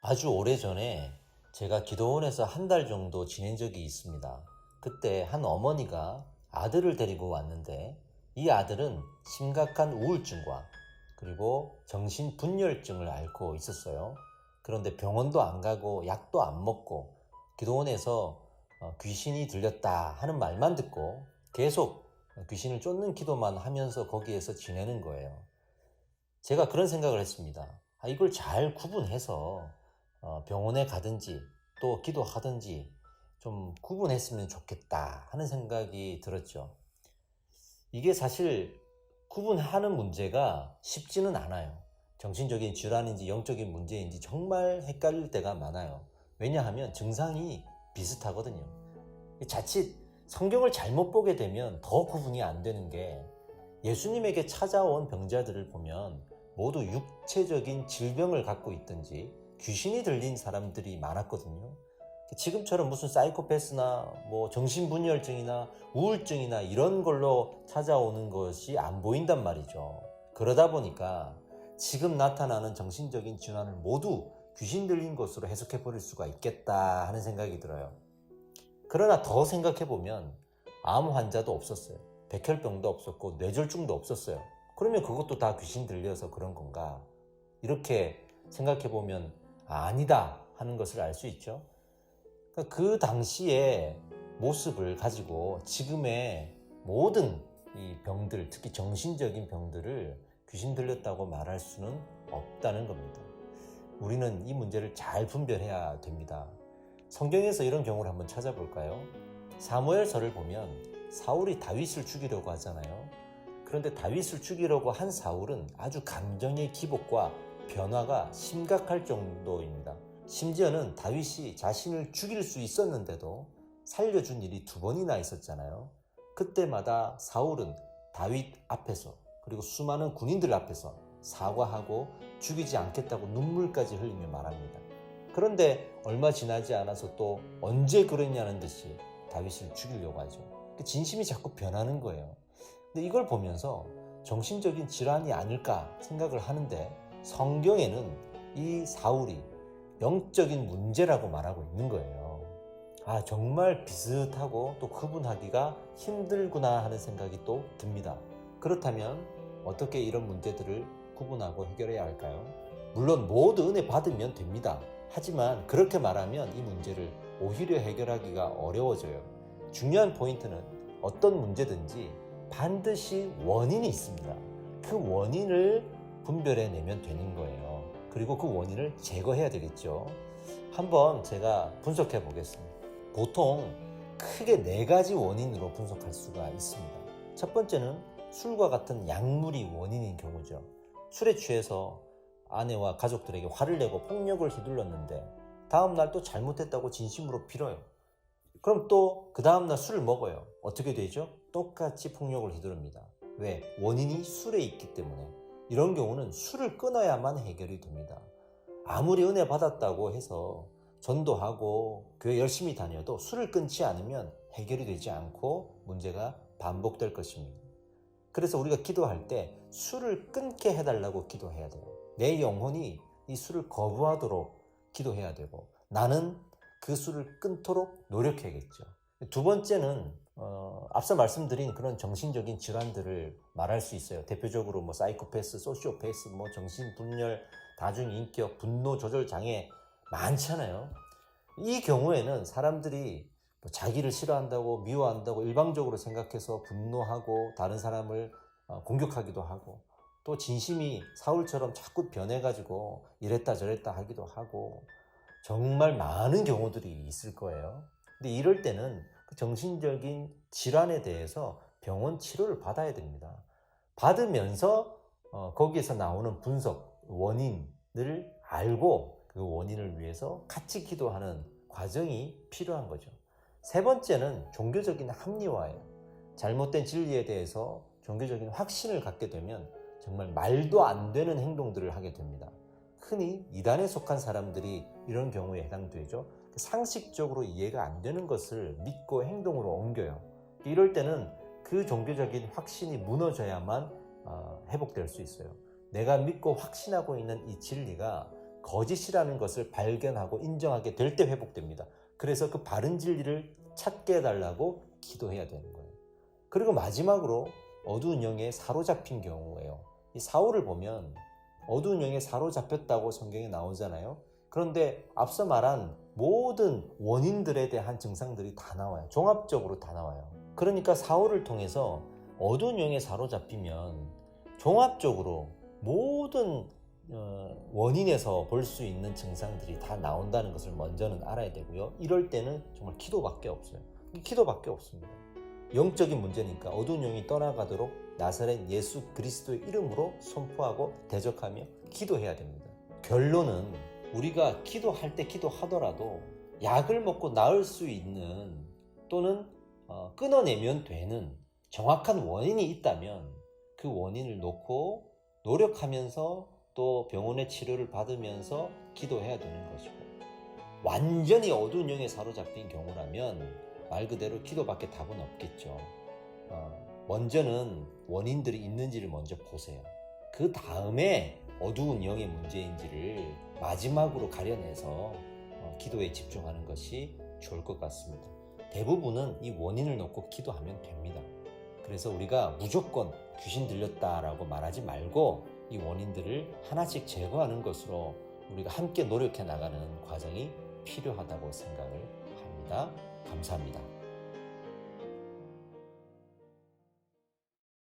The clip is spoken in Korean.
아주 오래전에 제가 기도원에서 한 달 정도 지낸 적이 있습니다. 그때 한 어머니가 아들을 데리고 왔는데 이 아들은 심각한 우울증과 그리고 정신분열증을 앓고 있었어요. 그런데 병원도 안 가고 약도 안 먹고 기도원에서 귀신이 들렸다 하는 말만 듣고 계속 귀신을 쫓는 기도만 하면서 거기에서 지내는 거예요. 제가 그런 생각을 했습니다. 이걸 잘 구분해서 병원에 가든지 또 기도하든지 좀 구분했으면 좋겠다 하는 생각이 들었죠. 이게 사실 구분하는 문제가 쉽지는 않아요. 정신적인 질환인지 영적인 문제인지 정말 헷갈릴 때가 많아요. 왜냐하면 증상이 비슷하거든요. 자칫 성경을 잘못 보게 되면 더 구분이 안 되는 게, 예수님에게 찾아온 병자들을 보면 모두 육체적인 질병을 갖고 있든지 귀신이 들린 사람들이 많았거든요. 지금처럼 무슨 사이코패스나 뭐 정신분열증이나 우울증이나 이런 걸로 찾아오는 것이 안 보인단 말이죠. 그러다 보니까 지금 나타나는 정신적인 질환을 모두 귀신 들린 것으로 해석해 버릴 수가 있겠다 하는 생각이 들어요. 그러나 더 생각해보면 암 환자도 없었어요. 백혈병도 없었고 뇌졸중도 없었어요. 그러면 그것도 다 귀신 들려서 그런 건가? 이렇게 생각해보면 아니다 하는 것을 알 수 있죠. 그 당시의 모습을 가지고 지금의 모든 이 병들, 특히 정신적인 병들을 귀신 들렸다고 말할 수는 없다는 겁니다. 우리는 이 문제를 잘 분별해야 됩니다. 성경에서 이런 경우를 한번 찾아볼까요? 사무엘서를 보면 사울이 다윗을 죽이려고 하잖아요. 그런데 다윗을 죽이려고 한 사울은 아주 감정의 기복과 변화가 심각할 정도입니다. 심지어는 다윗이 자신을 죽일 수 있었는데도 살려준 일이 2번이나 있었잖아요. 그때마다 사울은 다윗 앞에서 그리고 수많은 군인들 앞에서 사과하고 죽이지 않겠다고 눈물까지 흘리며 말합니다. 그런데 얼마 지나지 않아서 또 언제 그랬냐는 듯이 다윗을 죽이려고 하죠. 진심이 자꾸 변하는 거예요. 근데 이걸 보면서 정신적인 질환이 아닐까 생각을 하는데, 성경에는 이 사울이 영적인 문제라고 말하고 있는 거예요. 정말 비슷하고 또 구분하기가 힘들구나 하는 생각이 또 듭니다. 그렇다면 어떻게 이런 문제들을 구분하고 해결해야 할까요? 물론 모두 은혜 받으면 됩니다. 하지만 그렇게 말하면 이 문제를 오히려 해결하기가 어려워져요. 중요한 포인트는 어떤 문제든지 반드시 원인이 있습니다. 그 원인을 분별해내면 되는 거예요. 그리고 그 원인을 제거해야 되겠죠. 한번 제가 분석해 보겠습니다. 보통 크게 4가지 원인으로 분석할 수가 있습니다. 첫 번째는 술과 같은 약물이 원인인 경우죠. 술에 취해서 아내와 가족들에게 화를 내고 폭력을 휘둘렀는데 다음날 또 잘못했다고 진심으로 빌어요. 그럼 또 그 다음날 술을 먹어요. 어떻게 되죠? 똑같이 폭력을 휘두릅니다. 왜? 원인이 술에 있기 때문에. 이런 경우는 술을 끊어야만 해결이 됩니다. 아무리 은혜 받았다고 해서 전도하고 교회 열심히 다녀도 술을 끊지 않으면 해결이 되지 않고 문제가 반복될 것입니다. 그래서 우리가 기도할 때 술을 끊게 해달라고 기도해야 돼요. 내 영혼이 이 술을 거부하도록 기도해야 되고, 나는 그 술을 끊도록 노력해야겠죠. 2번째는 앞서 말씀드린 그런 정신적인 질환들을 말할 수 있어요. 대표적으로 뭐 사이코패스, 소시오패스, 뭐 정신분열, 다중인격, 분노 조절 장애 많잖아요. 이 경우에는 사람들이 뭐 자기를 싫어한다고 미워한다고 일방적으로 생각해서 분노하고 다른 사람을 공격하기도 하고, 또 진심이 사울처럼 자꾸 변해가지고 이랬다 저랬다 하기도 하고, 정말 많은 경우들이 있을 거예요. 근데 이럴 때는 그 정신적인 질환에 대해서 병원 치료를 받아야 됩니다. 받으면서 거기에서 나오는 분석, 원인을 알고 그 원인을 위해서 같이 기도하는 과정이 필요한 거죠. 3번째는 종교적인 합리화예요. 잘못된 진리에 대해서 종교적인 확신을 갖게 되면 정말 말도 안 되는 행동들을 하게 됩니다. 흔히 이단에 속한 사람들이 이런 경우에 해당되죠. 상식적으로 이해가 안 되는 것을 믿고 행동으로 옮겨요. 이럴 때는 그 종교적인 확신이 무너져야만 회복될 수 있어요. 내가 믿고 확신하고 있는 이 진리가 거짓이라는 것을 발견하고 인정하게 될 때 회복됩니다. 그래서 그 바른 진리를 찾게 해달라고 기도해야 되는 거예요. 그리고 마지막으로 어두운 영에 사로잡힌 경우예요. 이 사울을 보면 어두운 영에 사로잡혔다고 성경에 나오잖아요. 그런데 앞서 말한 모든 원인들에 대한 증상들이 다 나와요. 종합적으로 다 나와요. 그러니까 사울을 통해서 어두운 영에 사로잡히면 종합적으로 모든 원인에서 볼 수 있는 증상들이 다 나온다는 것을 먼저는 알아야 되고요. 이럴 때는 정말 기도밖에 없어요. 기도밖에 없습니다. 영적인 문제니까 어두운 영이 떠나가도록 나사렛 예수 그리스도의 이름으로 선포하고 대적하며 기도해야 됩니다. 결론은 우리가 기도할 때 기도하더라도 약을 먹고 나을 수 있는 또는 끊어내면 되는 정확한 원인이 있다면 그 원인을 놓고 노력하면서 또 병원의 치료를 받으면서 기도해야 되는 것이고, 완전히 어두운 영에 사로잡힌 경우라면 말 그대로 기도밖에 답은 없겠죠. 먼저는 원인들이 있는지를 먼저 보세요. 그 다음에 어두운 영의 문제인지를 마지막으로 가려내서 기도에 집중하는 것이 좋을 것 같습니다. 대부분은 이 원인을 놓고 기도하면 됩니다. 그래서 우리가 무조건 귀신 들렸다라고 말하지 말고 이 원인들을 하나씩 제거하는 것으로 우리가 함께 노력해 나가는 과정이 필요하다고 생각을 합니다. 감사합니다.